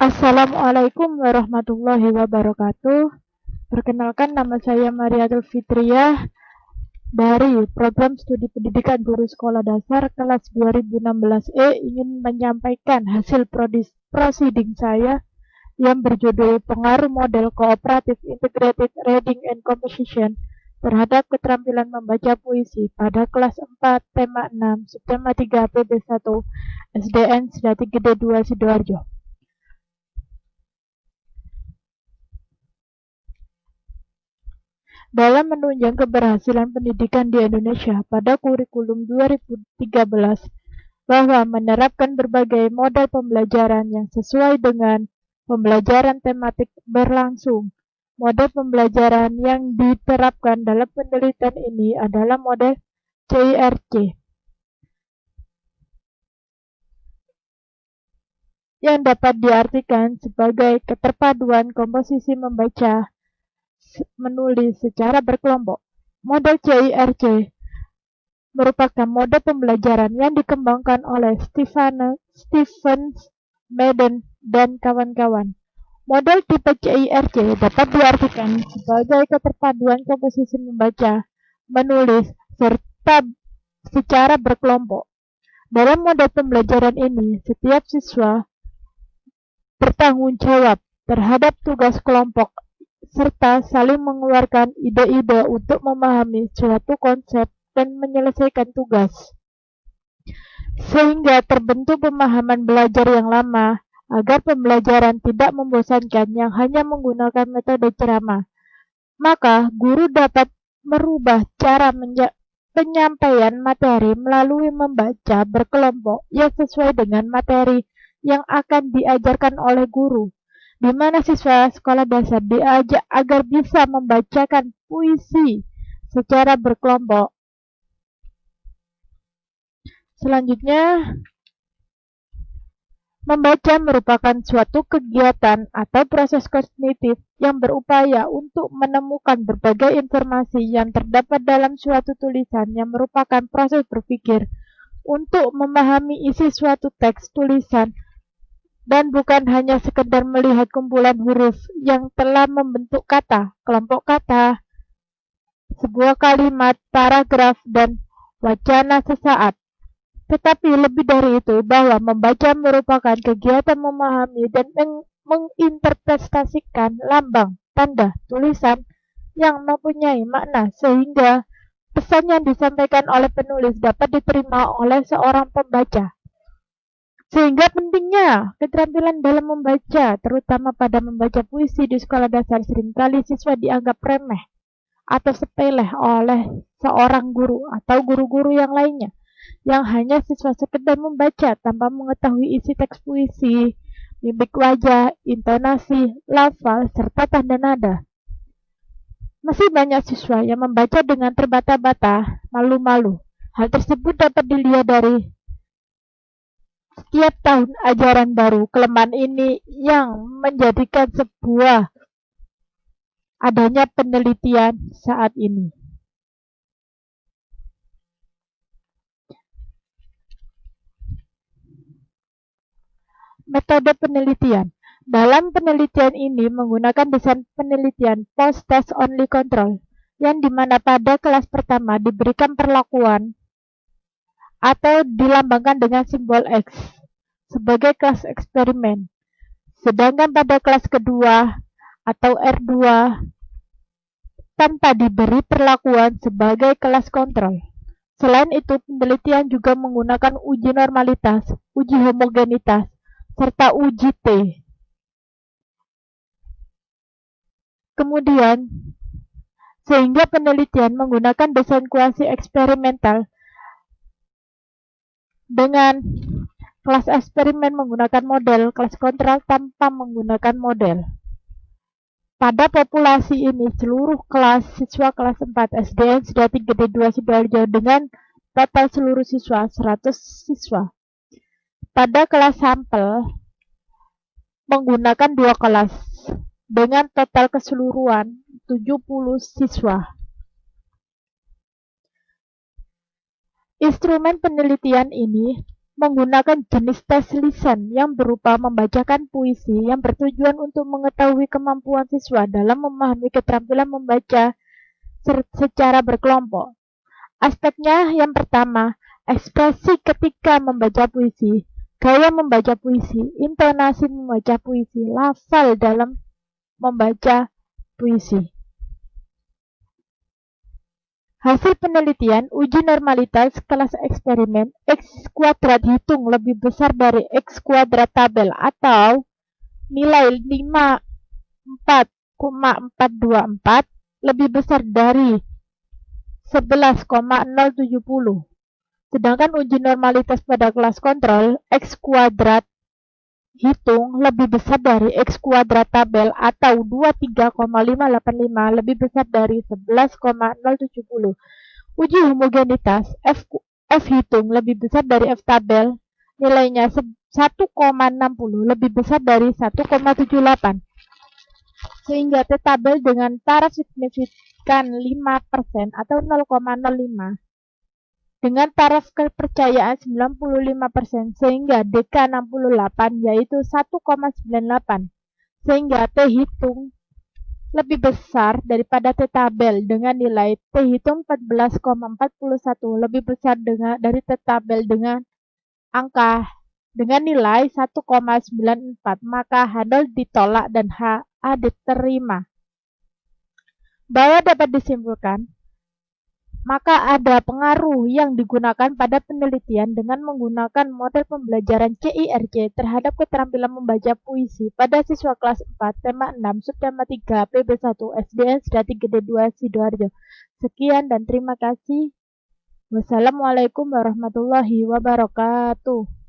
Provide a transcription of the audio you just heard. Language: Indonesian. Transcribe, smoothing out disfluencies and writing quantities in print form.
Assalamualaikum warahmatullahi wabarakatuh. Perkenalkan, nama saya Mariatul Fitriah dari Program Studi Pendidikan Guru Sekolah Dasar kelas 2016E, ingin menyampaikan hasil prosiding saya yang berjudul Pengaruh Model Kooperatif Integrated Reading and Composition terhadap keterampilan membaca puisi pada kelas 4 tema 6 subtema 3 PB1 SDN Sedati Gede 2 Sidoarjo. Dalam menunjang keberhasilan pendidikan di Indonesia pada kurikulum 2013, bahwa menerapkan berbagai model pembelajaran yang sesuai dengan pembelajaran tematik berlangsung. Model pembelajaran yang diterapkan dalam penelitian ini adalah model CIRC, yang dapat diartikan sebagai keterpaduan komposisi membaca menulis secara berkelompok. Model CIRC merupakan model pembelajaran yang dikembangkan oleh Stephen Madden dan kawan-kawan. Model tipe CIRC dapat diartikan sebagai keterpaduan komposisi membaca, menulis, serta secara berkelompok. Dalam model pembelajaran ini, setiap siswa bertanggung jawab terhadap tugas kelompok serta saling mengeluarkan ide-ide untuk memahami suatu konsep dan menyelesaikan tugas, sehingga terbentuk pemahaman belajar yang lama agar pembelajaran tidak membosankan yang hanya menggunakan metode ceramah. Maka guru dapat merubah cara penyampaian materi melalui membaca berkelompok yang sesuai dengan materi yang akan diajarkan oleh guru, di mana siswa sekolah dasar diajak agar bisa membacakan puisi secara berkelompok. Selanjutnya, membaca merupakan suatu kegiatan atau proses kognitif yang berupaya untuk menemukan berbagai informasi yang terdapat dalam suatu tulisan yang merupakan proses berpikir untuk memahami isi suatu teks tulisan, dan bukan hanya sekedar melihat kumpulan huruf yang telah membentuk kata, kelompok kata, sebuah kalimat, paragraf, dan wacana sesaat. Tetapi lebih dari itu, bahwa membaca merupakan kegiatan memahami dan menginterpretasikan lambang, tanda, tulisan yang mempunyai makna, sehingga pesan yang disampaikan oleh penulis dapat diterima oleh seorang pembaca. Sehingga pentingnya keterampilan dalam membaca, terutama pada membaca puisi di sekolah dasar, seringkali siswa dianggap remeh atau sepele oleh seorang guru atau guru-guru yang lainnya, yang hanya siswa sekedar membaca tanpa mengetahui isi teks puisi, mimik wajah, intonasi, lafal, serta tanda nada. Masih banyak siswa yang membaca dengan terbata-bata, malu-malu. Hal tersebut dapat dilihat dari setiap tahun ajaran baru. Kelemahan ini yang menjadikan sebuah adanya penelitian saat ini. Metode penelitian. Dalam penelitian ini menggunakan desain penelitian post-test only control, yang dimana pada kelas pertama diberikan perlakuan atau dilambangkan dengan simbol X sebagai kelas eksperimen. Sedangkan pada kelas kedua atau R2 tanpa diberi perlakuan sebagai kelas kontrol. Selain itu, penelitian juga menggunakan uji normalitas, uji homogenitas, serta uji T. Kemudian, sehingga penelitian menggunakan desain kuasi eksperimental dengan kelas eksperimen menggunakan model, kelas kontrol tanpa menggunakan model. Pada populasi ini, seluruh kelas siswa kelas 4 SDN Sedati Gede 2 Sidoarjo dengan total seluruh siswa 100 siswa. Pada kelas sampel menggunakan dua kelas dengan total keseluruhan 70 siswa. Instrumen penelitian ini menggunakan jenis tes lisan yang berupa membacakan puisi yang bertujuan untuk mengetahui kemampuan siswa dalam memahami keterampilan membaca secara berkelompok. Aspeknya yang pertama, ekspresi ketika membaca puisi, gaya membaca puisi, intonasi membaca puisi, lafal dalam membaca puisi. Hasil penelitian uji normalitas kelas eksperimen X kuadrat hitung lebih besar dari X kuadrat tabel atau nilai 54,424 lebih besar dari 11,070. Sedangkan uji normalitas pada kelas kontrol X kuadrat hitung lebih besar dari X kuadrat tabel atau 23,585 lebih besar dari 11,070. Uji homogenitas F hitung lebih besar dari F tabel, nilainya 1,60 lebih besar dari 1,78. Sehingga T tabel dengan taraf signifikan 5% atau 0,05 dengan taraf kepercayaan 95% sehingga DK 68 yaitu 1,98 sehingga T hitung lebih besar daripada T tabel dengan nilai T hitung 14,41 lebih besar dari T tabel dengan angka dengan nilai 1,94, maka H0 ditolak dan HA diterima. Bahwa dapat disimpulkan maka ada pengaruh yang digunakan pada penelitian dengan menggunakan model pembelajaran CIRC terhadap keterampilan membaca puisi pada siswa kelas 4, tema 6, subtema 3, PB1, SDN Seda 3D2 Sidoarjo. Sekian dan terima kasih. Wassalamualaikum warahmatullahi wabarakatuh.